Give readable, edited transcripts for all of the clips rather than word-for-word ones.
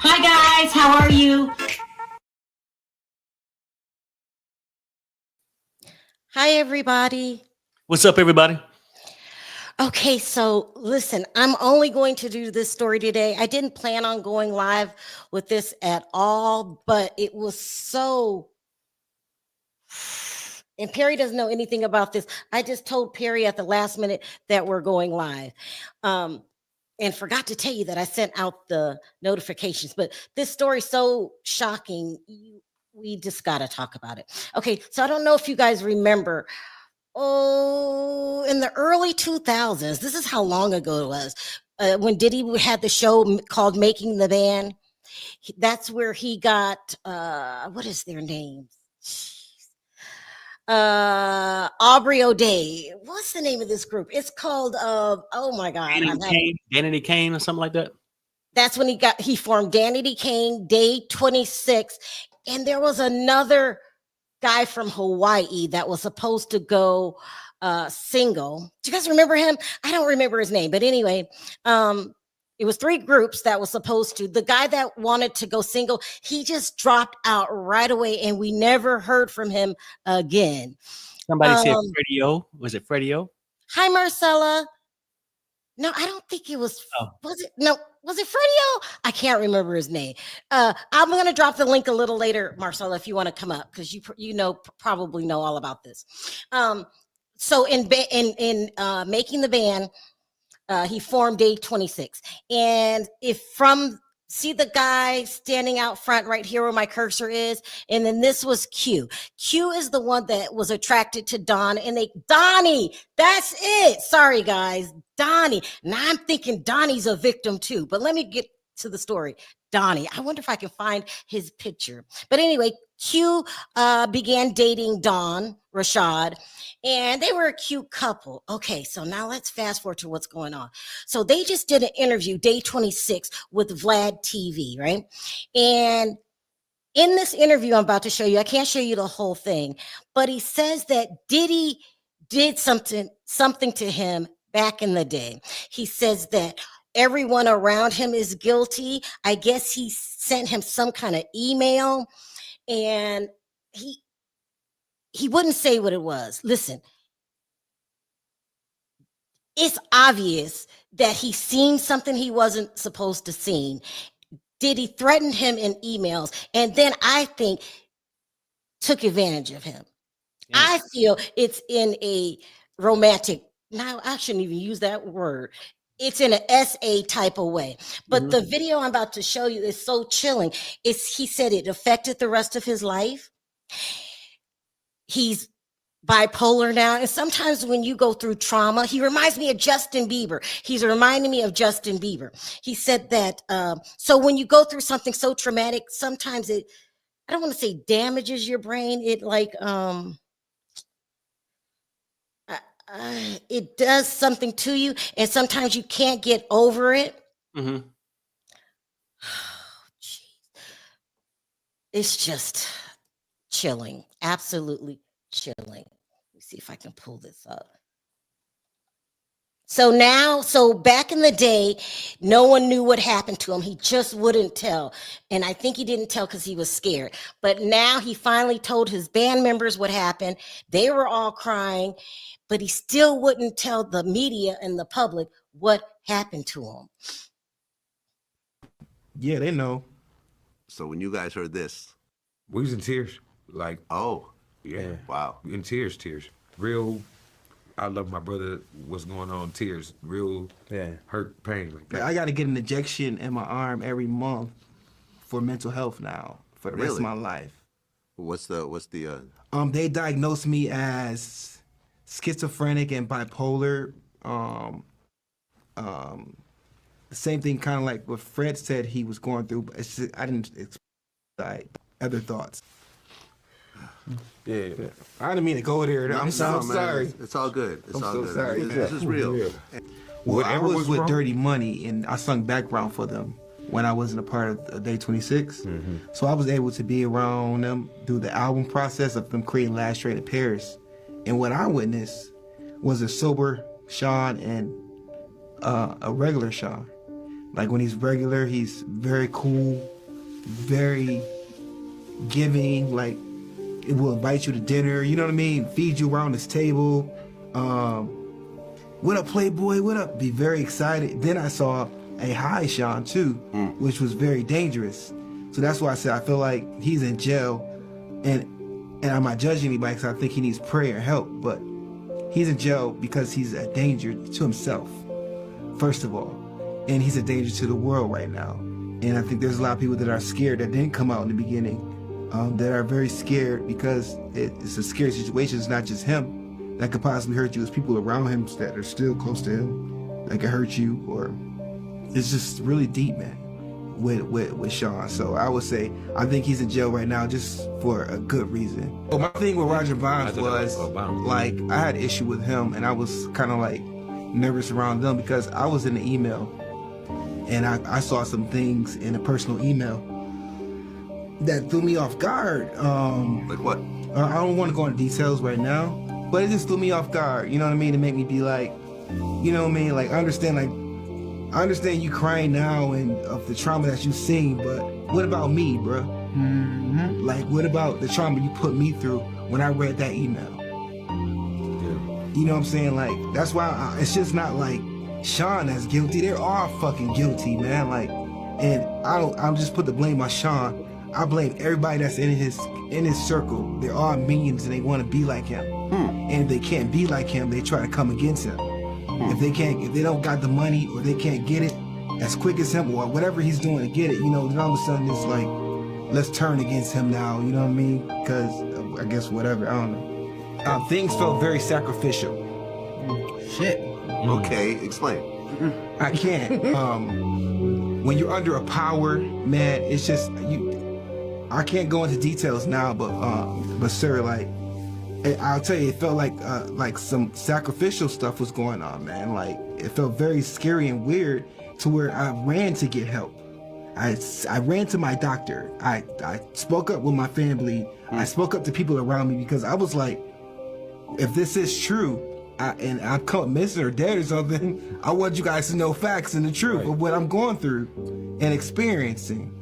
Hi guys, how are you? Hi, everybody. What's up, everybody? Okay, so listen, I'm only going to do this story today. I didn't plan on going live with this at all, but it was so. And Perry doesn't know anything about this. I just told Perry at the last minute that we're going live. And forgot to tell you that I sent out the notifications. But this story's so shocking. We just got to talk about it. Okay, so I don't know if you guys remember. Oh, in the early 2000s, this is how long ago it was, when Diddy had the show called Making the Band. That's where he got, what is their names? Aubrey O'Day. What's the name of this group? It's called, oh my God. Danity Kane or something like that. That's when he formed Danity Kane, Day 26. And there was another guy from Hawaii that was supposed to go single. Do you guys remember him? I don't remember his name, but anyway, it was three groups that was supposed to. The guy that wanted to go single, he just dropped out right away, and we never heard from him again. Somebody said Freddie O. Was it Freddie O? Hi, Marcella. No, I don't think it was. Oh. Was it? No, was it Freddie O? I can't remember his name. I'm going to drop the link a little later, Marcella, if you want to come up, because probably know all about this. So in Making the Band, he formed Day 26, and see the guy standing out front right here where my cursor is, and then this was Q. Q is the one that was attracted to Don, and Donnie, that's it. Sorry guys, Donnie. Now I'm thinking Donnie's a victim too, but let me get to the story. Donnie, I wonder if I can find his picture. But anyway, Q began dating Dawn Rashad, and they were a cute couple. Okay, so now let's fast forward to what's going on. So they just did an interview, Day 26, with Vlad TV, right? And in this interview I'm about to show you, I can't show you the whole thing, but he says that Diddy did something to him back in the day. He says that everyone around him is guilty. I guess he sent him some kind of email, and he wouldn't say what it was. Listen, it's obvious that he seen something he wasn't supposed to see. Diddy threatened him in emails, and then I think took advantage of him. Yeah. I feel it's in a romantic, now I shouldn't even use that word. It's in an SA type of way. But the video I'm about to show you is so chilling. He said it affected the rest of his life. He's bipolar now. And sometimes when you go through trauma, he reminds me of Justin Bieber. He's reminding me of Justin Bieber. He said that, so when you go through something so traumatic, sometimes I don't want to say damages your brain. It it does something to you, and sometimes you can't get over it. Oh, geez. It's just chilling, absolutely chilling. Let me see if I can pull this up. So back in the day, no one knew what happened to him. He just wouldn't tell. And I think he didn't tell because he was scared. But now he finally told his band members what happened. They were all crying, but he still wouldn't tell the media and the public what happened to him. Yeah, they know. So when you guys heard this, we was in tears. Like, oh, yeah, wow, in tears, real. I love my brother. What's going on? Tears, real, hurt, pain. Like that. I got to get an injection in my arm every month for mental health now for the rest of my life. What's the? They diagnosed me as schizophrenic and bipolar. the same thing, kind of like what Fred said he was going through. But it's just, I didn't expect other thoughts. Yeah. I didn't mean to go there. I'm so man, sorry. It's all good. It's I'm all so good. sorry. This is real. Yeah. Well, I Whatever was was with wrong. Dirty Money, and I sung background for them when I wasn't a part of Day 26. So I was able to be around them through the album process of them creating Last Train to Paris. And what I witnessed was a sober Sean and a regular Sean. Like when he's regular, he's very cool, very giving, like it will invite you to dinner, you know what I mean? Feed you around this table. What up, Playboy? What up? Be very excited. Then I saw a high Sean too, which was very dangerous. So that's why I said I feel like he's in jail, and I'm not judging anybody because I think he needs prayer and help, but he's in jail because he's a danger to himself, first of all, and he's a danger to the world right now. And I think there's a lot of people that are scared that didn't come out in the beginning, that are very scared because it's a scary situation. It's not just him that could possibly hurt you. It's people around him that are still close to him that can hurt you, or it's just really deep, man, with Sean. So I would say I think he's in jail right now just for a good reason. Well, my thing with Roger Bonds was like I had an issue with him, and I was kind of like nervous around them because I was in the email and I saw some things in a personal email that threw me off guard. Like what? I don't want to go into details right now, but it just threw me off guard. You know what I mean? To make me be like, you know what I mean? Like I understand you crying now and of the trauma that you've seen, but what about me, bro? Like what about the trauma you put me through when I read that email? You know what I'm saying? Like that's why it's just not like Sean that's guilty. They're all fucking guilty, man. Like, and I'm just put the blame on Sean. I blame everybody that's in his circle. They're all minions and they want to be like him. And if they can't be like him, they try to come against him. If they don't got the money or they can't get it as quick as him or whatever he's doing to get it, you know, then all of a sudden it's like, let's turn against him now. You know what I mean? Because I guess whatever, I don't know. Things felt very sacrificial. Shit. Okay, explain. I can't. When you're under a power, man, it's just you. I can't go into details now, but sir, like, I'll tell you, it felt like some sacrificial stuff was going on, man. Like it felt very scary and weird to where I ran to get help. I ran to my doctor. I spoke up with my family. I spoke up to people around me because I was like, if this is true, and I'm caught missing or dead or something, I want you guys to know facts and the truth of what I'm going through and experiencing.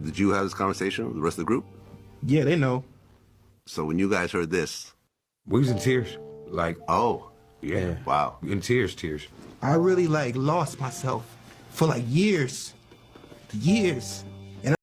Did you have this conversation with the rest of the group? Yeah, they know. So when you guys heard this, We was in tears. Like, oh, yeah. wow. In tears. I really like lost myself for like years. And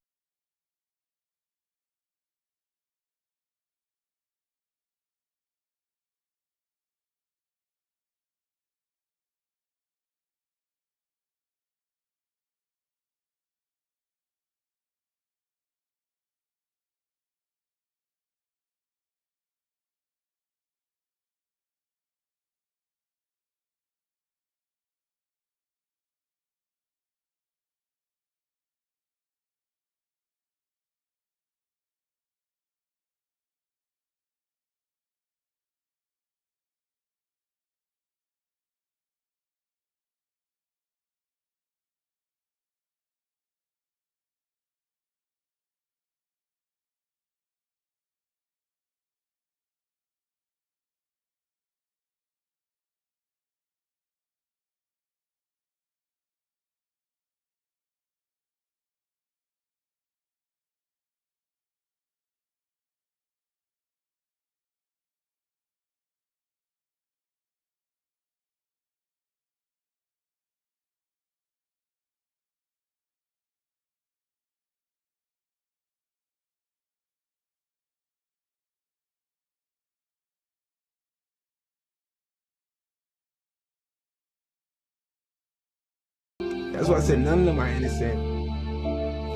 that's why I said none of them are innocent.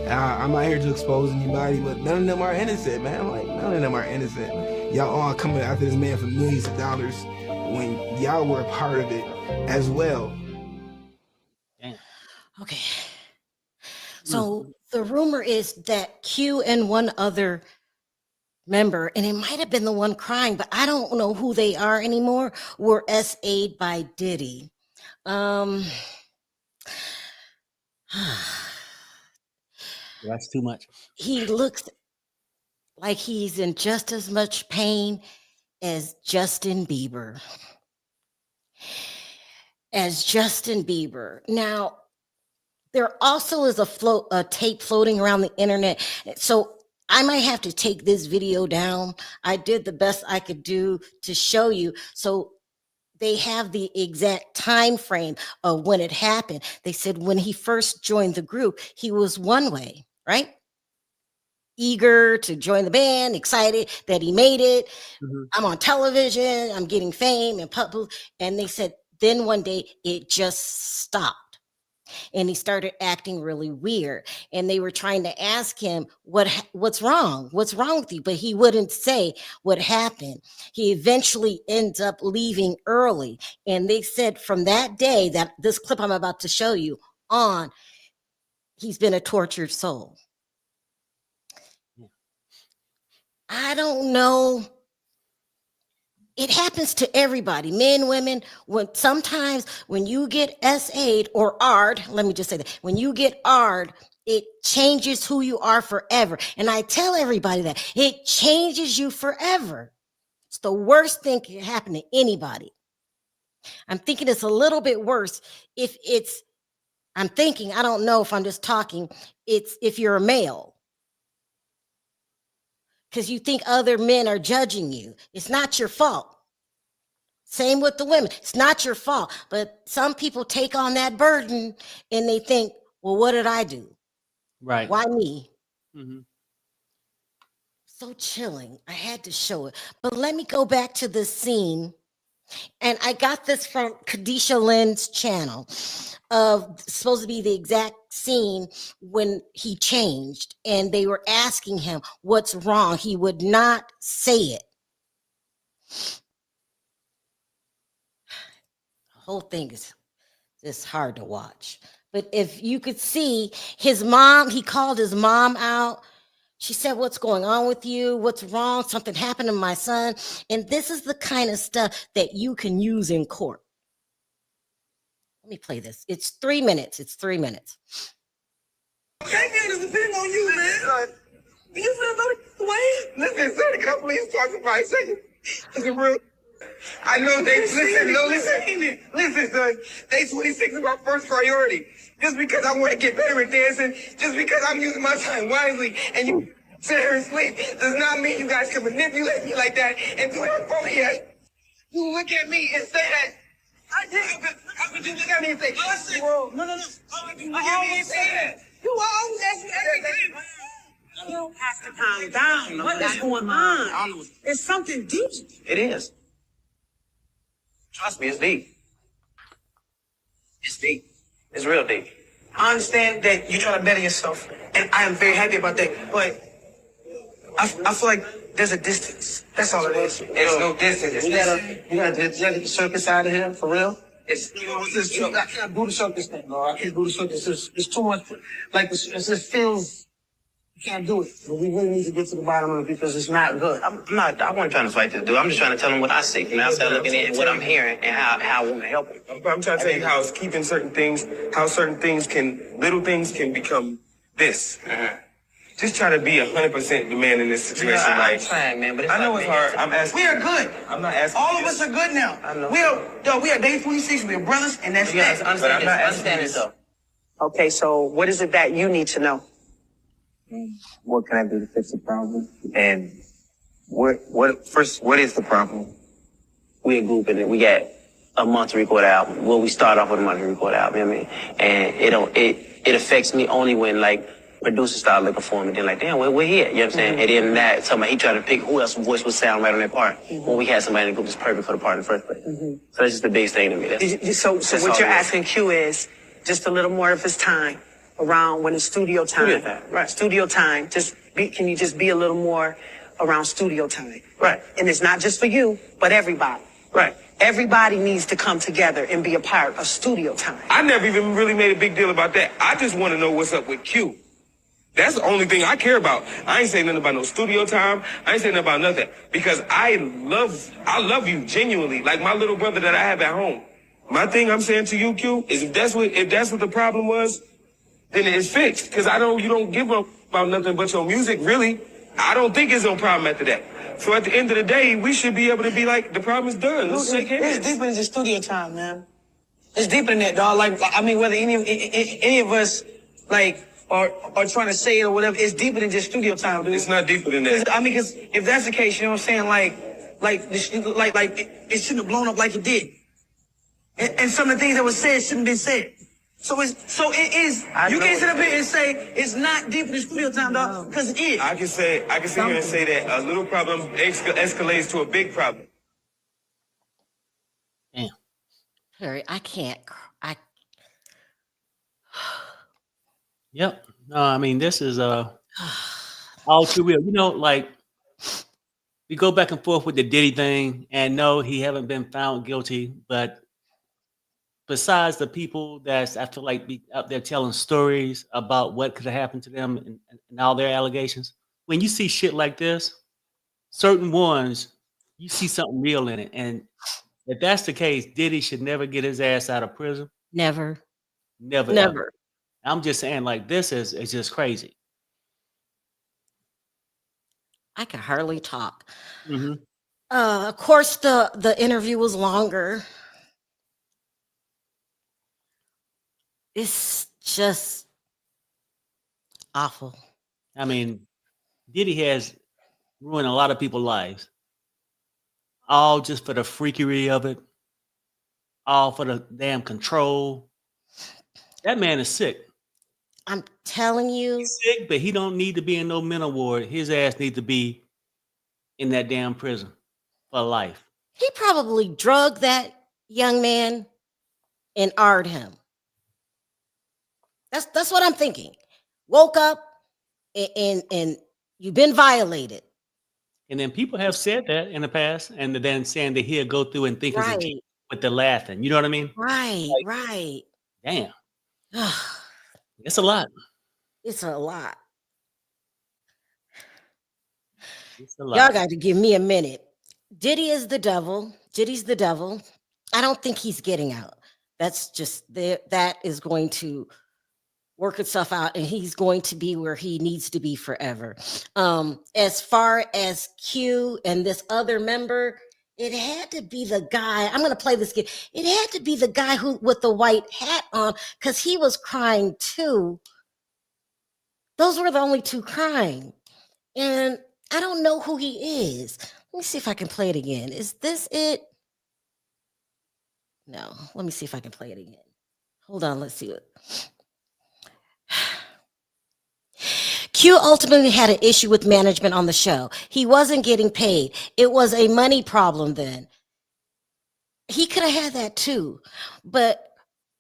I'm not here to expose anybody, but none of them are innocent, man. Like, none of them are innocent. Y'all all coming after this man for millions of dollars when y'all were a part of it as well. Okay. So the rumor is that Q and one other member, and it might have been the one crying, but I don't know who they are anymore, were SA'd by Diddy. That's too much. He looks like he's in just as much pain as Justin Bieber. Now, there also is a tape floating around the internet. So I might have to take this video down. I did the best I could do to show you. So they have the exact time frame of when it happened. They said when he first joined the group, he was one way, right? Eager to join the band, excited that he made it. I'm on television, I'm getting fame and public. And they said, then one day it just stopped. And he started acting really weird. And they were trying to ask him, what's wrong? What's wrong with you? But he wouldn't say what happened. He eventually ends up leaving early. And they said from that day, that this clip I'm about to show you on, he's been a tortured soul. I don't know. It happens to everybody, men, women. Sometimes when you get SA'd or R'd, let me just say that, when you get R'd, it changes who you are forever. And I tell everybody that it changes you forever. It's the worst thing that can happen to anybody. I'm thinking it's a little bit worse if I don't know if I'm just talking, it's if you're a male. Because you think other men are judging you. It's not your fault. Same with the women. It's not your fault. But some people take on that burden and they think, well, what did I do? Right. Why me? Mm-hmm. So chilling. I had to show it. But let me go back to the scene. And I got this from Kadisha Lynn's channel of supposed to be the exact scene when he changed and they were asking him what's wrong. He would not say it. The whole thing is just hard to watch. But if you could see his mom, he called his mom out. She said, what's going on with you? What's wrong? Something happened to my son. And this is the kind of stuff that you can use in court. Let me play this. It's 3 minutes. It's 3 minutes. That man is depending on you, man. Do you feel about it, Dwayne? Listen, son, can I please talk for 5 seconds? Is it real? I know they listen, son. Day 26 is my first priority. Just because I want to get better at dancing, just because I'm using my time wisely, and you sit here and sleep, does not mean you guys can manipulate me like that and do it for me. You look at me and say that. I did. How could you look at me and say, listen, bro, no. How could you look at me and say that? You always ask me everything. You have to calm down. What is going on? It's something deep. It is. Trust me, it's deep. It's deep. It's real deep. I understand that you're trying to better yourself, and I am very happy about that, but I feel like there's a distance. That's all it is. There's no distance. You gotta get the circus out of here, for real? I can't do the circus thing, bro. I can't do the circus. It's too much. Like, it just feels, you can't do it. But we really need to get to the bottom of it because it's not good. I wasn't trying to fight this dude. I'm just trying to tell him what I see from outside looking in and what I'm hearing and how I want to help him. I'm trying to tell you how it's keeping certain things, how certain things little things can become this. Just try to be 100% the man in this situation. Yeah, like, I'm trying, man, but it's I know like, it's man, hard. I'm asking. We are good. I'm not asking. All of us are good now. I know. We are day 26. We are brothers, and that's You guys it. understand this, though. Okay, so what is it that you need to know? What can I do to fix the problem? And what is the problem? We a group and we got a month to record an album. Well, we start off with a month to record an album, you know what I mean? And it affects me only when like producers start looking for him and then like, damn, we're here, you know what I'm saying? And then that, somebody, he tried to pick who else's voice would sound right on that part. When we had somebody in the group that's perfect for the part in the first place. So that's just the biggest thing to me. So what you're asking Q is just a little more of his time around when it's studio time. Studio time, right. Studio time. Can you just be a little more around studio time? Right. And it's not just for you, but everybody. Right. Everybody needs to come together and be a part of studio time. I never even really made a big deal about that. I just want to know what's up with Q. That's the only thing I care about. I ain't saying nothing about no studio time. I ain't saying nothing about nothing. Because I love you genuinely, like my little brother that I have at home. My thing I'm saying to you, Q, is if that's what the problem was, then it's fixed. Because you don't give up about nothing but your music, really. I don't think it's no problem after that. So at the end of the day, we should be able to be like, the problem is done. Let's shake hands. It's deeper than just studio time, man. It's deeper than that, dog. Like, I mean, whether any of us, like, are trying to say it or whatever, it's deeper than just studio time, dude. It's not deeper than that. I mean, because if that's the case, you know what I'm saying? Like it shouldn't have blown up like it did. And some of the things that was said shouldn't have been said. So it is. You can't sit up here and say it's not deeper than studio time, dog, because it is. I can sit here and say that a little problem escalates to a big problem. Damn. Perry, I can't. Yep. No, I mean, this is all too real. You know, like we go back and forth with the Diddy thing, and no, he haven't been found guilty. But besides the people that's I feel like be out there telling stories about what could have happened to them and all their allegations, when you see shit like this, certain ones, you see something real in it. And if that's the case, Diddy should never get his ass out of prison. Never. Never. Never. Ever. I'm just saying, like, this is just crazy. I could hardly talk. Mm-hmm. Of course, the interview was longer. It's just awful. I mean, Diddy has ruined a lot of people's lives, all just for the freakery of it, all for the damn control. That man is sick. I'm telling you. He's sick, but he don't need to be in no mental ward. His ass needs to be in that damn prison for life. He probably drugged that young man and R'd him. That's what I'm thinking. Woke up and you've been violated. And then people have said that in the past, and then saying that he'll go through and think Right. it's a joke, but they're laughing. You know what I mean? Right, Like, right. damn. It's a lot. It's a lot. It's a lot. Y'all got to give me a minute. Diddy is the devil. Diddy's the devil. I don't think he's getting out. That's just that is going to work itself out, and he's going to be where he needs to be forever. As far as Q and this other member, it had to be the guy. I'm going to play this game. It had to be the guy who with the white hat on, because he was crying too. Those were the only two crying. And I don't know who he is. Let me see if I can play it again. Is this it? No. Let me see if I can play it again. Hold on. Let's see it. Q ultimately had an issue with management on the show. He wasn't getting paid. It was a money problem then. He could have had that too. But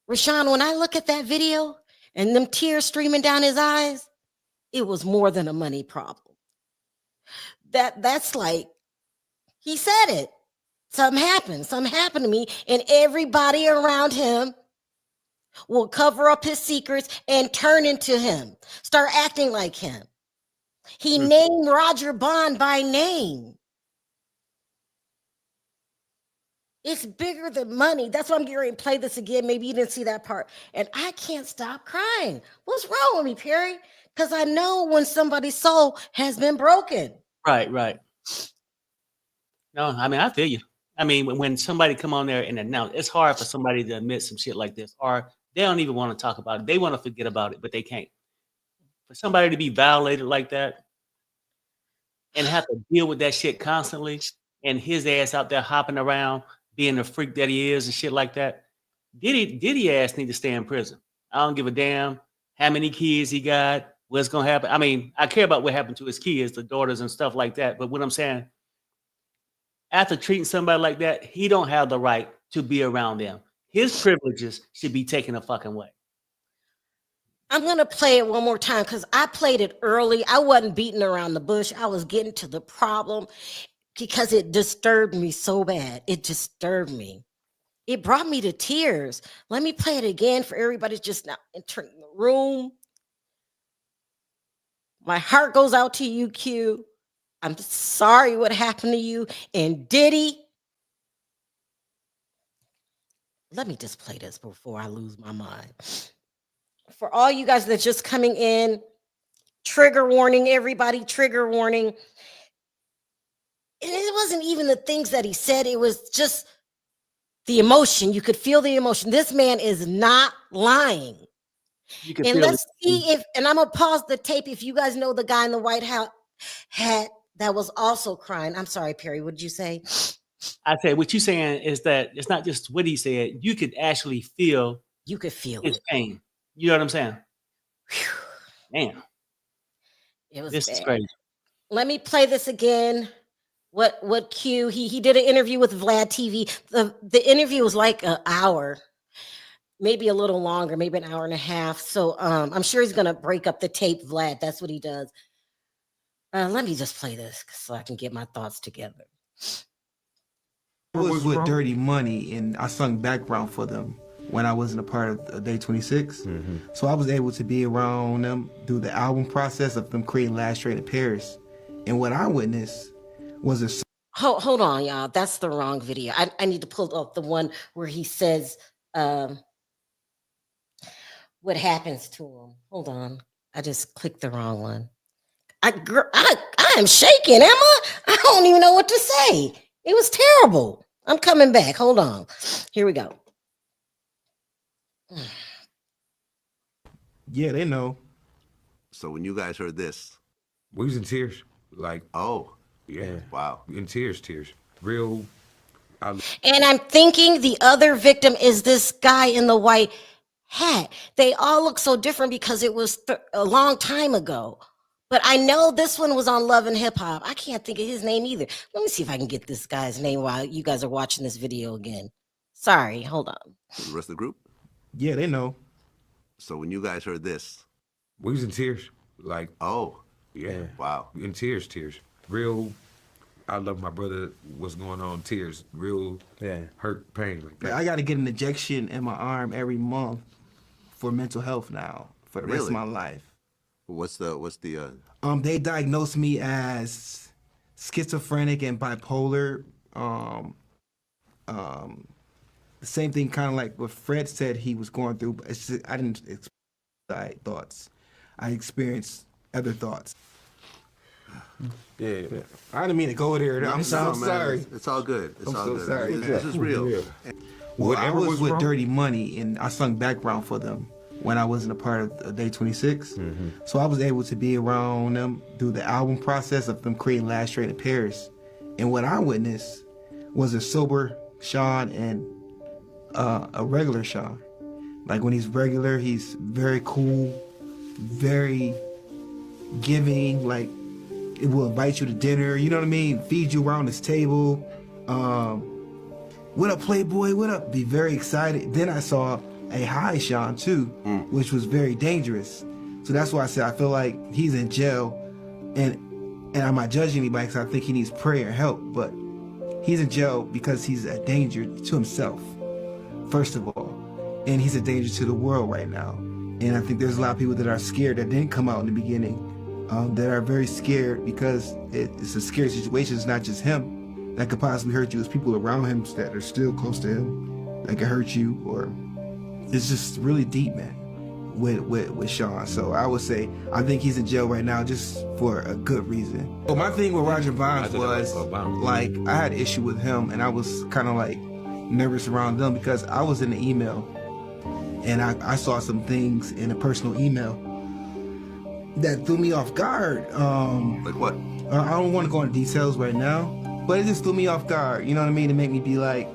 Rashawn, when I look at that video and them tears streaming down his eyes, it was more than a money problem. That's like, he said it. Something happened to me, and everybody around him will cover up his secrets and turn into him, start acting like him. He named Roger Bond by name. It's bigger than money. That's why I'm getting ready to play this again. Maybe you didn't see that part. And I can't stop crying. What's wrong with me, Perry? Because I know when somebody's soul has been broken. Right. No, I mean, I feel you. I mean, when somebody come on there and announce, it's hard for somebody to admit some shit like this, or they don't even want to talk about it. They want to forget about it, but they can't. For somebody to be violated like that and have to deal with that shit constantly, and his ass out there hopping around, being the freak that he is and shit like that, Diddy ass need to stay in prison. I don't give a damn how many kids he got, what's gonna happen. I mean, I care about what happened to his kids, the daughters and stuff like that. But what I'm saying, after treating somebody like that, he don't have the right to be around them. His privileges should be taken a fucking way. I'm going to play it one more time because I played it early. I wasn't beating around the bush. I was getting to the problem. because it disturbed me so bad. It disturbed me. It brought me to tears. Let me play it again for everybody just now entering the room. My heart goes out to you, Q. I'm sorry what happened to you. And Diddy, let me just play this before I lose my mind. For all you guys that's just coming in, trigger warning, everybody, trigger warning. And it wasn't even the things that he said, it was just the emotion. You could feel the emotion. This man is not lying. You can And feel let's it. see if, and I'm gonna pause the tape if you guys know the guy in the White House hat that was also crying. I'm sorry, Perry, what did you say? I said, what you're saying is that it's not just what he said. You could actually feel You could feel his it. pain. You know what I'm saying? Man, It was this is bad. crazy. Let me play this again. What Q, he did an interview with Vlad TV. The interview was like an hour, maybe a little longer, maybe an hour and a half. So I'm sure he's gonna break up the tape, Vlad. That's what he does. Let me just play this so I can get my thoughts together. I was with Dirty Money, and I sung background for them when I wasn't a part of Day 26. So I was able to be around them through the album process of them creating Last Train to Paris. And what I witnessed was a Hold on, y'all. That's the wrong video. I need to pull up the one where he says what happens to him. Hold on. I just clicked the wrong one. I am shaking, am I? I don't even know what to say. It was terrible. I'm coming back. Hold on. Here we go. Yeah, they know. So when you guys heard this, We was in tears. Like, oh, yeah. wow. In tears. Real. And I'm thinking the other victim is this guy in the white hat. They all look so different because it was a long time ago. But I know this one was on Love and Hip Hop. I can't think of his name either. Let me see if I can get this guy's name while you guys are watching this video again. Sorry, hold on. The rest of the group? Yeah, they know. So when you guys heard this, We was in tears. Like, oh, yeah. wow. In tears. Real. I love my brother. What's going on? Tears. Real. Hurt, pain. Like that. I got to get an injection in my arm every month for mental health now for the rest of Really? my life. What's the They diagnosed me as schizophrenic and bipolar. The same thing, kind of like what Fred said he was going through. But it's just, I didn't experience thoughts. I experienced other thoughts. Yeah. I didn't mean to go there. I'm so No, man, sorry. It's all good. It's I'm all so good. sorry. This is real. Yeah. Well, I Whatever was was with wrong. Dirty Money, and I sung background for them when I wasn't a part of Day 26. So I was able to be around them through the album process of them creating Last Train to Paris. And what I witnessed was a sober Sean and a regular Sean. Like when he's regular, he's very cool, very giving, like it will invite you to dinner, you know what I mean? Feed you around this table. What up, Playboy? What up? Be very excited. Then I saw a high Sean too, which was very dangerous. So that's why I said I feel like he's in jail, and I'm not judging anybody because I think he needs prayer and help, but he's in jail because he's a danger to himself, first of all, and he's a danger to the world right now. And I think there's a lot of people that are scared that didn't come out in the beginning, that are very scared because it's a scary situation. It's not just him that could possibly hurt you. It's people around him that are still close to him that could hurt you, or it's just really deep, man, with Sean. So I would say I think he's in jail right now just for a good reason. Well, my thing with Roger Bonds was like I had issue with him, and I was kind of like nervous around them because I was in the email and I saw some things in a personal email that threw me off guard. Like what? I don't want to go into details right now, but it just threw me off guard. You know what I mean? To make me be like,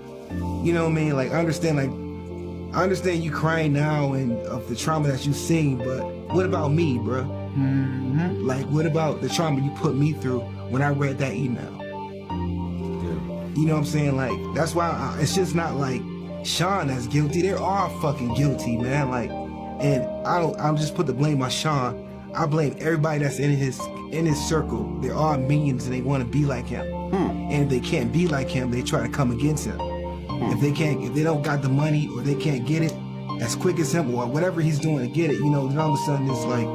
you know what I mean? Like I understand you crying now and of the trauma that you've seen, but what about me, bro? Like what about the trauma you put me through when I read that email? You know what I'm saying? Like that's why it's just not like Sean that's guilty. They're all fucking guilty, man. Like, and I'm just put the blame on Sean. I blame everybody that's in his circle. They're all minions and they want to be like him. And if they can't be like him, they try to come against him. If they don't got the money or they can't get it as quick as him or whatever he's doing to get it, then all of a sudden it's like,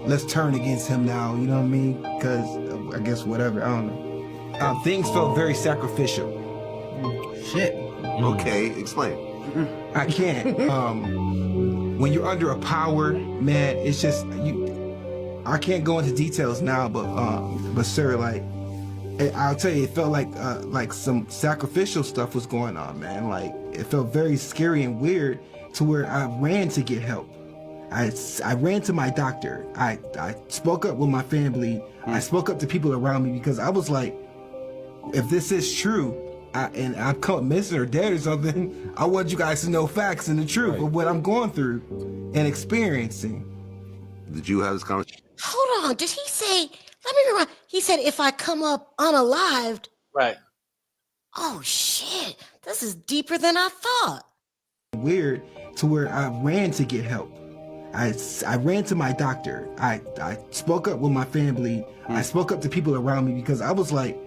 let's turn against him now. You know what I mean? Because I guess whatever, I don't know. Things felt very sacrificial. Shit. Okay, explain. I can't. When you're under a power, man, it's just I can't go into details now, but sir, like, I'll tell you, it felt like some sacrificial stuff was going on, man. Like, it felt very scary and weird to where I ran to get help. I ran to my doctor. I spoke up with my family. I spoke up to people around me because I was like, if this is true, and I'm caught missing or dead or something, I want you guys to know facts and the truth of what I'm going through and experiencing. Did you have this conversation? Hold on. Did he say, let me rewind. He said, if I come up unalived. Right. Oh, shit. This is deeper than I thought. Weird to where I ran to get help. I ran to my doctor. I spoke up with my family. I spoke up to people around me because I was like,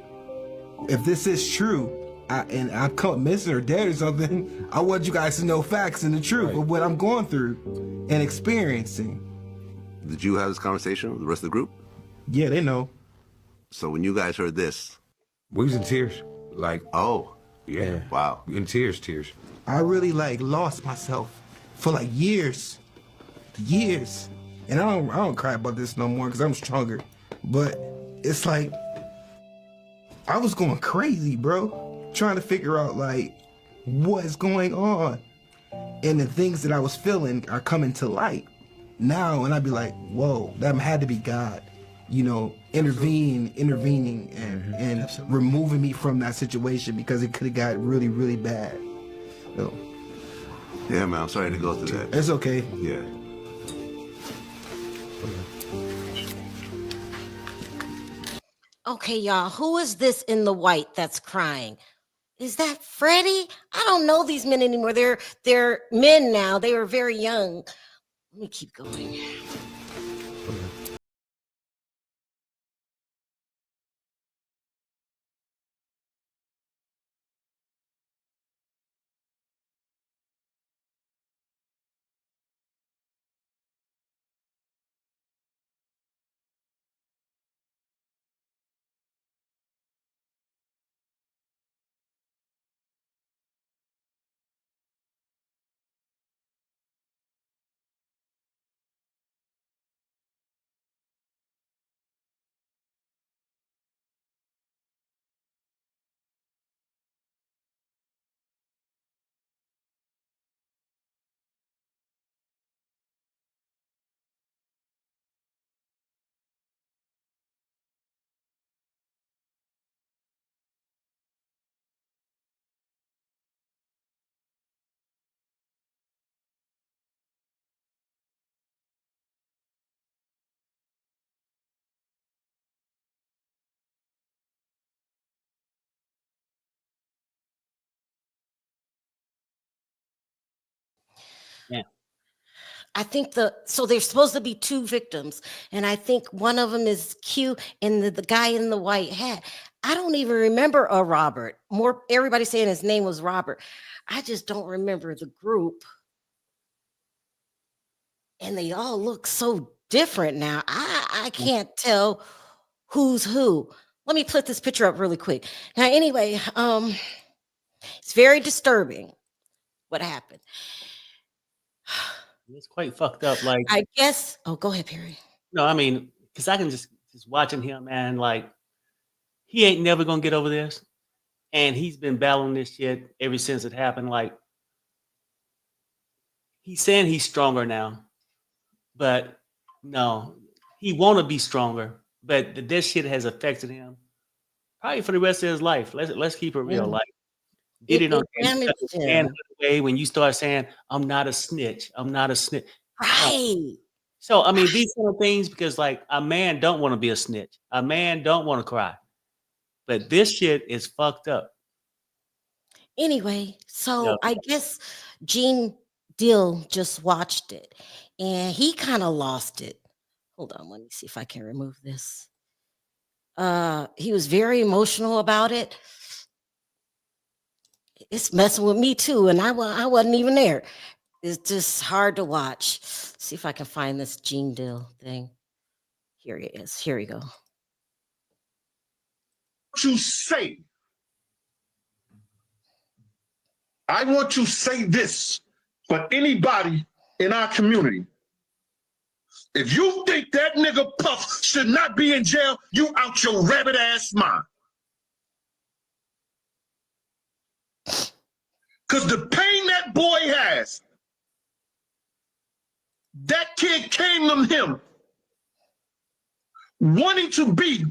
if this is true, and I'm caught missing or dead or something, I want you guys to know facts and the truth of what I'm going through and experiencing. Did you have this conversation with the rest of the group? Yeah, they know. So when you guys heard this, We was in tears. Like, oh, yeah. wow. In tears. I really lost myself for like years. And I don't cry about this no more because I'm stronger. But it's like I was going crazy, bro, trying to figure out like what's going on. And the things that I was feeling are coming to light now, and I'd be like, whoa, that had to be God, intervening and removing me from that situation because it could have got really, really bad. So, Yeah, man, I'm sorry to go through that. it's okay. Yeah. Okay, y'all, who is this in the white that's crying? Is that Freddie? I don't know these men anymore. They're men now. They were very young. Let me keep going. Yeah. I think so there's supposed to be two victims, and I think one of them is Q and the guy in the white hat. I don't even remember a Robert. More everybody saying his name was Robert. I just don't remember the group. And they all look so different now. I can't tell who's who. Let me put this picture up really quick. Now, anyway, it's very disturbing what happened. It's quite fucked up. Like, I guess. Oh, go ahead, Perry. no, I mean, because I can just watching him, man, like, he ain't never gonna get over this. And he's been battling this shit ever since it happened. Like, he's saying he's stronger now, but no, he want to be stronger. But this shit has affected him probably for the rest of his life. Let's keep it real. Like, It, Diddy don't it damaged him. away when you start saying, "I'm not a snitch. I'm not a snitch." Right. So I mean, these kind of things, because like a man don't want to be a snitch. A man don't want to cry. But this shit is fucked up. Anyway, so Yeah. I guess Gene Deal just watched it and he kind of lost it. Hold on, let me see if I can remove this. He was very emotional about it. It's messing with me too, and I wasn't even there. It's just hard to watch. See if I can find this Gene Deal thing. Here it is. Here we go. You say, I want to say this for anybody in our community. If you think that nigga Puff should not be in jail, you out your rabbit ass mind. Because the pain that boy has, that kid came from him wanting to be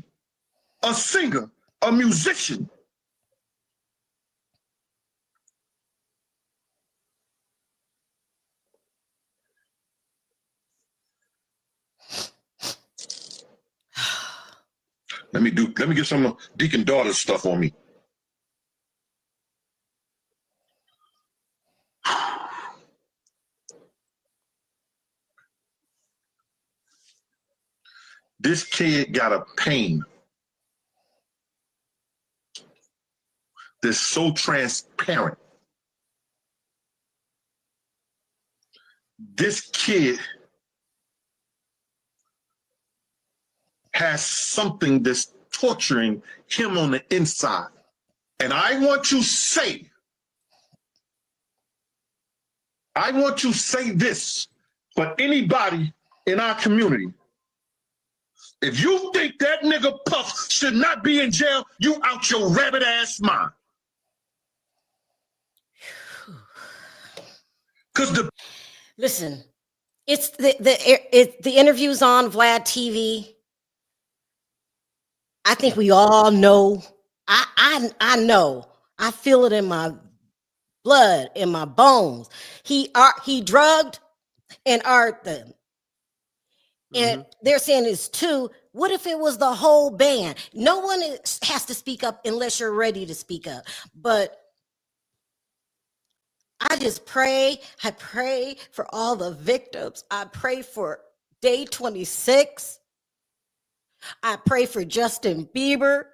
a singer, a musician. Let me get some of Deacon Daughter's stuff on me. This kid got a pain that's so transparent. This kid has something that's torturing him on the inside. And I want to say this for anybody in our community. If you think that nigga Puff should not be in jail, you out your rabbit ass mind. Listen, it's the interviews on Vlad TV. I think we all know. I know. I feel it in my blood, in my bones. He drugged and art them. And they're saying it's two. What if it was the whole band? No one has to speak up unless you're ready to speak up. But I just pray. I pray for all the victims. I pray for day 26. I pray for Justin Bieber.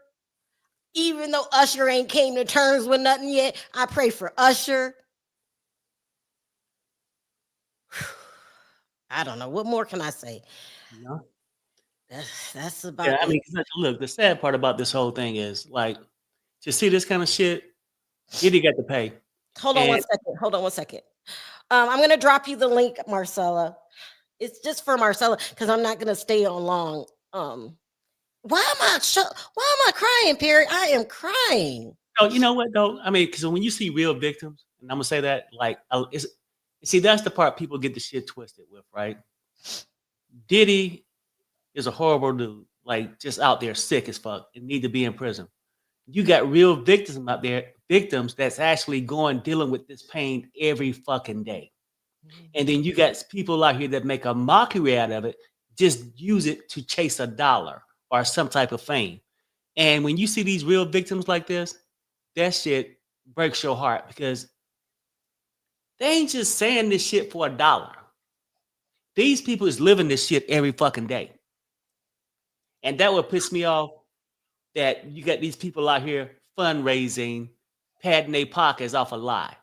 Even though Usher ain't came to terms with nothing yet, I pray for Usher. I don't know. What more can I say? No. That's about Yeah, I it. mean, look, the sad part about this whole thing is like to see this kind of shit, Diddy got to pay. Hold on one second. I'm gonna drop you the link, Marcella. It's just for Marcella because I'm not gonna stay on long. Why am I crying, Perry? I am crying. Oh, you know what though? I mean, because when you see real victims, and I'm gonna say that, like, see, that's the part people get the shit twisted with, right? Diddy is a horrible dude, like just out there sick as fuck and need to be in prison. You got real victims out there, victims that's actually dealing with this pain every fucking day. And then you got people out here that make a mockery out of it, just use it to chase a dollar or some type of fame. And when you see these real victims like this, that shit breaks your heart because they ain't just saying this shit for $1. These people is living this shit every fucking day. And that would piss me off that you got these people out here fundraising, padding their pockets off a lie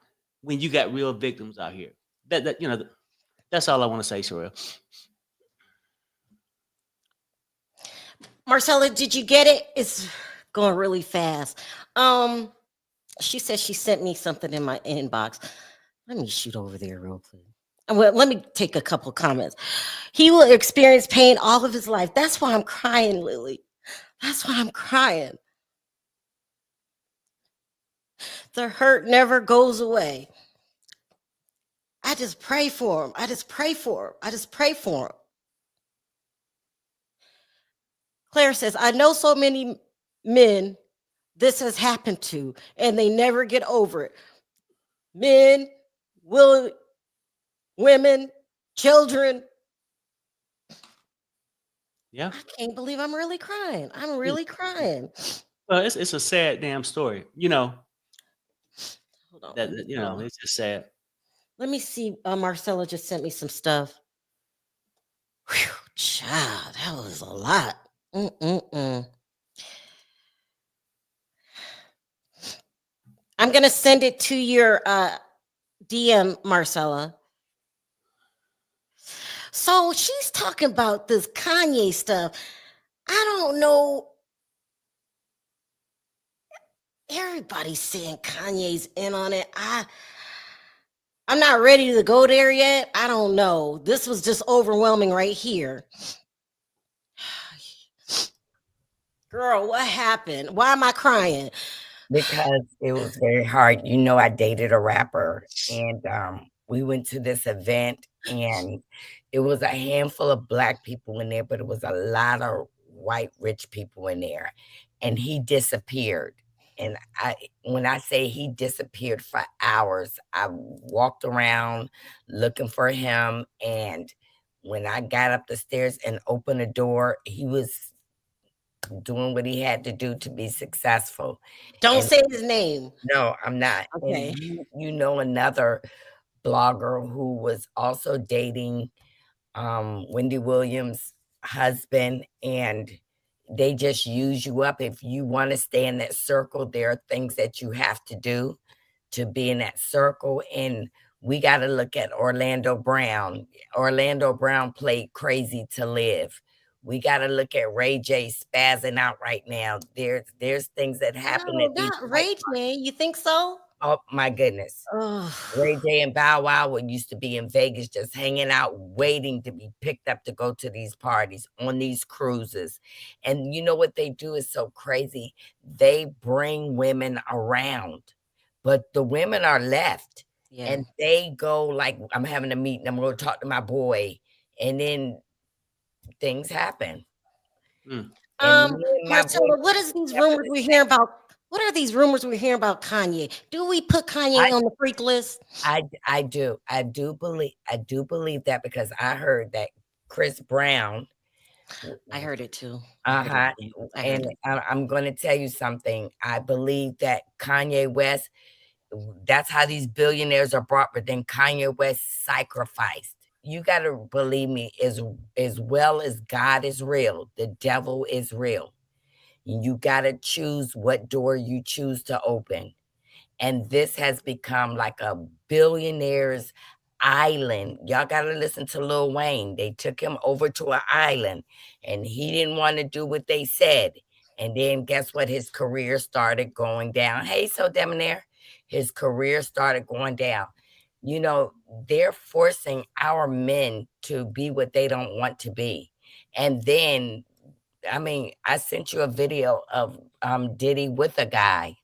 when you got real victims out here. That's all I want to say, Sharrell. Marcella, did you get it? It's going really fast. She said she sent me something in my inbox. Let me shoot over there real quick. Well, let me take a couple comments. He will experience pain all of his life. That's why I'm crying, Lily. That's why I'm crying. The hurt never goes away. I just pray for him. I just pray for him. Claire says, I know so many men this has happened to, and they never get over it. Men, women, children. Yeah. I can't believe I'm really crying. I'm really crying. Well, it's a sad damn story. Hold on. It's just sad. Let me see. Marcella just sent me some stuff. Whew, child. That was a lot. Mm-mm-mm. I'm gonna send it to your DM, Marcella. So she's talking about this Kanye stuff. I don't know. Everybody's saying Kanye's in on it. I'm not ready to go there yet. I don't know. This was just overwhelming right here. Girl, what happened? Why am I crying? Because it was very hard. You know, I dated a rapper, and we went to this event, and it was a handful of black people in there, but it was a lot of white rich people in there, and he disappeared. And when I say he disappeared for hours, I walked around looking for him, and when I got up the stairs and opened the door, he was doing what he had to do to be successful. Don't And say his name. no, I'm not. Okay. And you know another blogger who was also dating Wendy Williams' husband, and they just use you up. If you want to stay in that circle, there are things that you have to do to be in that circle. And we got to look at Orlando Brown. Orlando Brown played Crazy to Live. We got to look at Ray J spazzing out right now. There's things that happen No, at these not white Ray J. You think so? Oh my goodness. Ugh. Ray J and Bow Wow used to be in Vegas just hanging out, waiting to be picked up to go to these parties on these cruises. And you know what they do is so crazy. They bring women around, but the women are left. Yeah. And they go like, I'm having a meeting, I'm going to talk to my boy. And then things happen. And me and my Marcella, boy what is these rumors we hear about? What are these rumors we hear about Kanye? Do we put Kanye on the freak list? I do believe that, because I heard that Chris Brown. I heard it too. Uh-huh. And I'm going to tell you something. I believe that Kanye West, that's how these billionaires are brought, but then Kanye West sacrificed. You got to believe me, as well as God is real, the devil is real. You got to choose what door you choose to open. And this has become like a billionaire's island. Y'all got to listen to Lil Wayne. They took him over to an island, and he didn't want to do what they said. And then guess what? His career started going down. Hey, so Debonair, his career started going down. You know, they're forcing our men to be what they don't want to be. And then, I mean, I sent you a video of Diddy with a guy.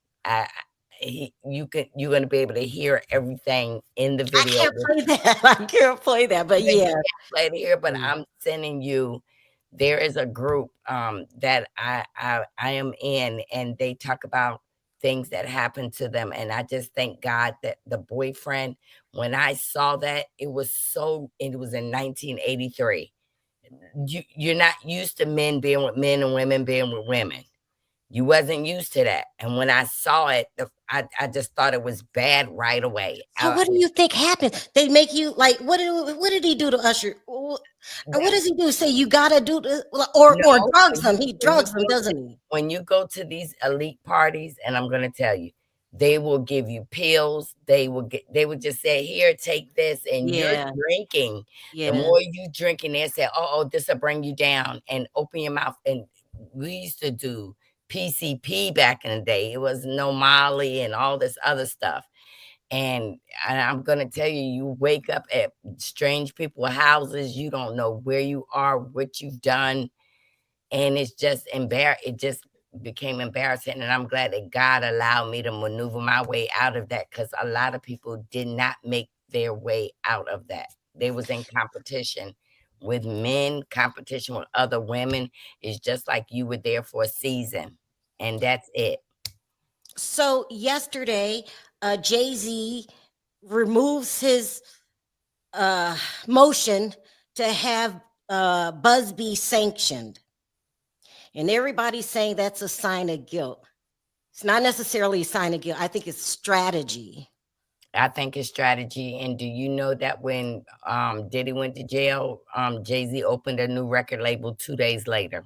You're gonna be able to hear everything in the I video. can't play that. I can't play that, but Yeah, you yeah. can't play it here, but I'm sending you. There is a group that I am in, and they talk about things that happened to them, and I just thank God that the boyfriend. When I saw that, it was in 1983. You're not used to men being with men and women being with women. You wasn't used to that. And when I saw it, I just thought it was bad right away. So what do you think happened? They make you like what did he do to Usher? What does he do? Say you gotta do this, or drugs them. He drugs them, doesn't he? When you go to these elite parties, and I'm gonna tell you, they will give you pills. They would just say, here, take this, and you're drinking. Yeah. The more you drinking, they say, oh, this will bring you down, and open your mouth. And we used to do PCP back in the day. It was no Molly and all this other stuff. And I'm going to tell you, you wake up at strange people's houses. You don't know where you are, what you've done. And it's just it just became embarrassing. And I'm glad that God allowed me to maneuver my way out of that, because a lot of people did not make their way out of that. They was in competition with men, competition with other women. It's just like you were there for a season, and that's it. So yesterday, Jay-Z removes his motion to have Busby sanctioned. And everybody's saying that's a sign of guilt. It's not necessarily a sign of guilt. I think it's strategy. I think it's strategy. And do you know that when Diddy went to jail, Jay-Z opened a new record label 2 days later?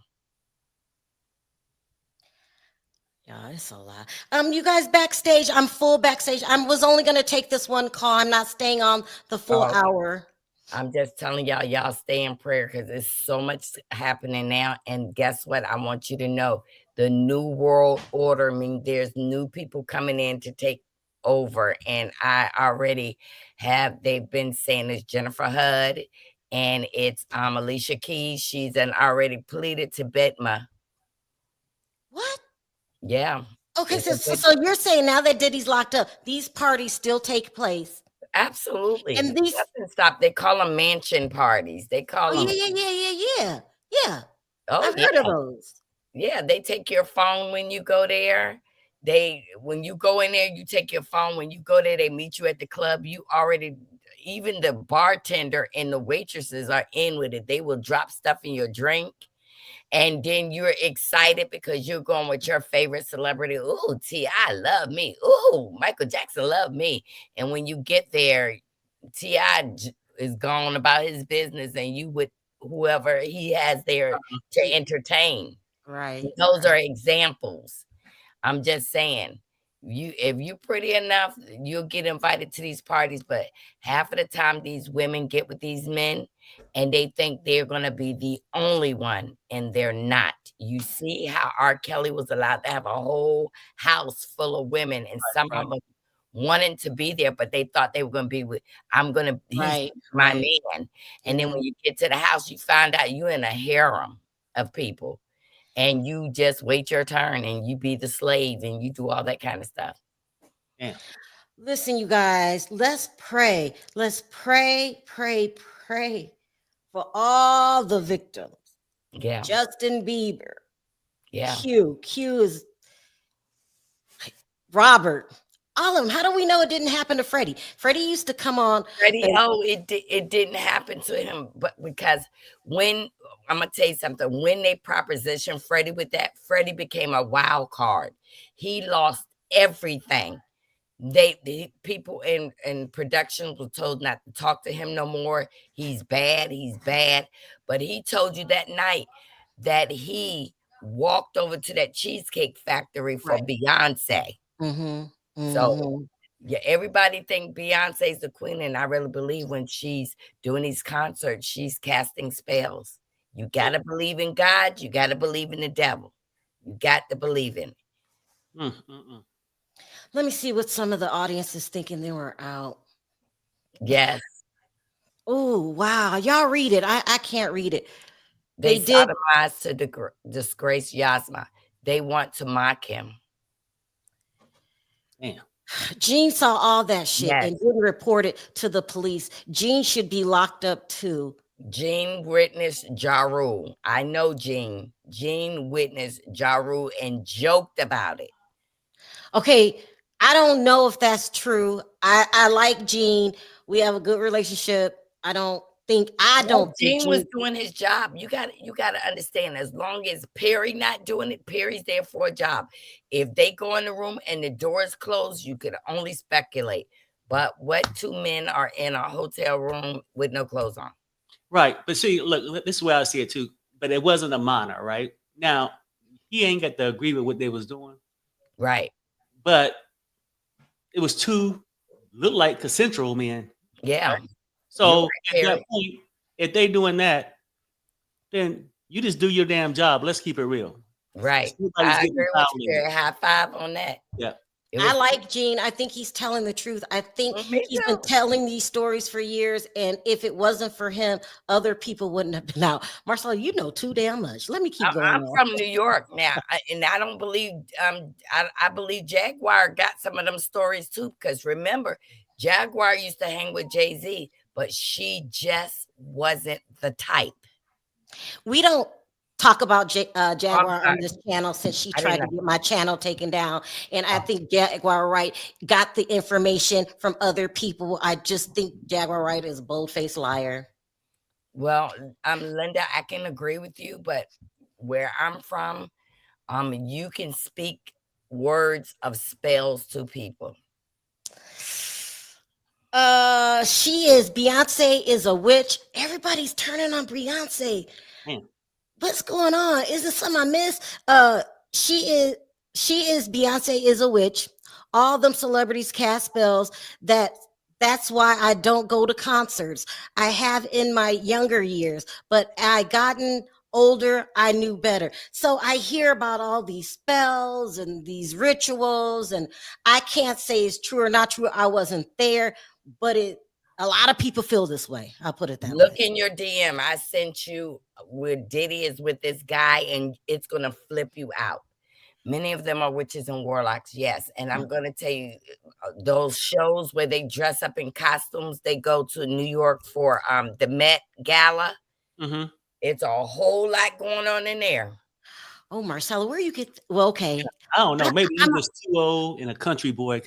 Yeah, it's a lot. You guys backstage. I'm full backstage. I was only gonna take this one call. I'm not staying on the full hour. I'm just telling y'all stay in prayer because there's so much happening now. And guess what? I want you to know the new world order means there's new people coming in to take over. And I already they've been saying it's Jennifer Hud and it's Alicia Keys. She's already pleaded to Betma. What? Yeah. Okay, so you're saying now that Diddy's locked up, these parties still take place? Absolutely. And these nothing stop. They call them mansion parties. They call them. Yeah. Oh, I've heard of those. Yeah, they take your phone when you go there. When you go in there, you take your phone. When you go there, they meet you at the club. Even the bartender and the waitresses are in with it. They will drop stuff in your drink. And then you're excited because you're going with your favorite celebrity. Ooh, T.I. love me. Ooh, Michael Jackson love me. And when you get there, T.I. is gone about his business and you with whoever he has there to entertain. Right. Those are examples. I'm just saying, if you're pretty enough, you'll get invited to these parties. But half of the time, these women get with these men and they think they're going to be the only one, and they're not. You see how R. Kelly was allowed to have a whole house full of women, and some of them wanting to be there, but they thought they were going to be with, he's my man. And then when you get to the house, you find out you're in a harem of people. And you just wait your turn and you be the slave and you do all that kind of stuff. Yeah. Listen, you guys, let's pray. Let's pray for all the victims. Yeah. Justin Bieber. Yeah. Q is Robert. All of them. How do we know it didn't happen to Freddie? Freddie used to come on. Freddie, it didn't happen to him, but because I'm gonna tell you something, when they propositioned Freddie with that, Freddie became a wild card. He lost everything. The people in production were told not to talk to him no more. He's bad. But he told you that night that he walked over to that Cheesecake Factory for Beyonce. So yeah, everybody think Beyonce's the queen, and I really believe when she's doing these concerts, she's casting spells. You got to believe in God. You got to believe in the devil. You got to believe in it. Let me see what some of the audience is thinking they were out. Yes. Oh, wow. Y'all read it. I can't read it. They did sodomized to disgrace Yasma. They want to mock him. Damn. Gene saw all that shit and didn't report it to the police. Gene should be locked up too. Gene witnessed Ja Rule. I know Gene. Gene witnessed Ja Rule and joked about it. Okay, I don't know if that's true. I like Gene. We have a good relationship. Gene was doing his job. You got to understand, as long as Perry not doing it, Perry's there for a job. If they go in the room and the door is closed, you could only speculate. But what two men are in a hotel room with no clothes on? Right. But see, look, this is where I see it too. But it wasn't a minor, right? Now, he ain't got to agree with what they was doing. Right. But it was two look like consensual men. Yeah. Right? So at that point, if they doing that, then you just do your damn job. Let's keep it real. Right. I agree with you. High five on that. Yeah. I like Gene. I think he's telling the truth. I think he's been telling these stories for years. And if it wasn't for him, other people wouldn't have been out. Marcel, you know too damn much. Let me keep going. I'm from New York now. And I don't believe, I believe Jaguar got some of them stories too. Because remember, Jaguar used to hang with Jay-Z, but she just wasn't the type. We don't talk about Jaguar on this channel since she tried to get my channel taken down. And I think Jaguar Wright got the information from other people. I just think Jaguar Wright is a bold-faced liar. Well, Linda, I can agree with you, but where I'm from, you can speak words of spells to people. Beyonce is a witch. Everybody's turning on Beyonce. Man. What's going on? Is there something I missed? She is Beyonce is a witch. All them celebrities cast spells. That's why I don't go to concerts. I have in my younger years, but I gotten older, I knew better. So I hear about all these spells and these rituals, and I can't say it's true or not true. I wasn't there, but a lot of people feel this way. I'll put it that way. Look in your DM. I sent you where Diddy is with this guy, and it's gonna flip you out. Many of them are witches and warlocks, yes. And I'm going to tell you, those shows where they dress up in costumes, they go to New York for the Met Gala. Mm-hmm. It's a whole lot going on in there. Oh, Marcella, where you get? Well, okay. I don't know. Maybe he was too old and a country boy,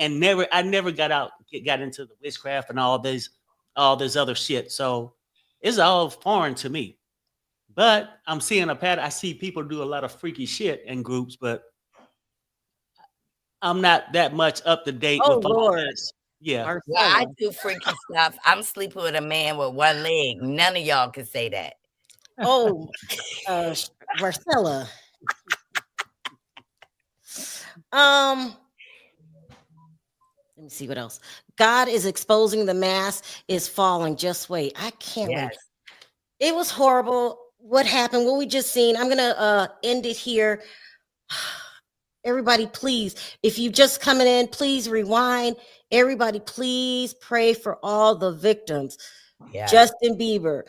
I never got into the witchcraft and all this other shit. So it's all foreign to me. But I'm seeing a pattern. I see people do a lot of freaky shit in groups, but I'm not that much up to date with all this. Yeah. Well, I do freaky stuff. I'm sleeping with a man with one leg. None of y'all can say that. Oh, Marcella. Let me see what else. God is exposing the mask is falling. Just wait. I can't wait. It was horrible. What happened? What we just seen. I'm gonna end it here. Everybody, please, if you just coming in, please rewind. Everybody, please pray for all the victims. Justin Bieber,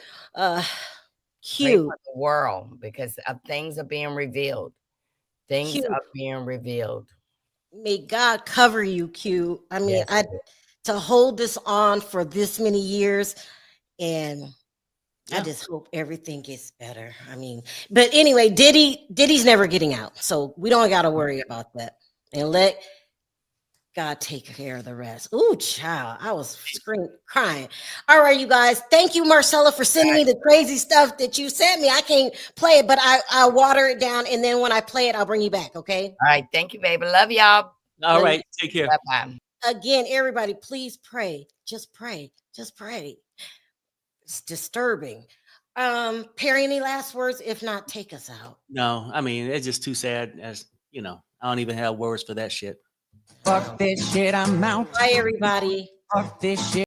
Q, for the world, because things are being revealed. Things are being revealed. May God cover you, Q. I mean, to hold this on for this many years, and I just hope everything gets better. I mean, but anyway, Diddy's never getting out, so we don't got to worry about that. And let God take care of the rest. Ooh, child, I was crying. All right, you guys. Thank you, Marcella, for sending me the crazy stuff that you sent me. I can't play it, but I'll water it down, and then when I play it, I'll bring you back, okay? All right. Thank you, baby. Love y'all. All right. Take care. Bye-bye. Again, everybody, please pray. Just pray. Just pray. It's disturbing. Perry, any last words? If not, take us out. No, I mean, it's just too sad. As you know, I don't even have words for that shit. Fuck this shit, I'm out. Bye, everybody. Fuck this shit.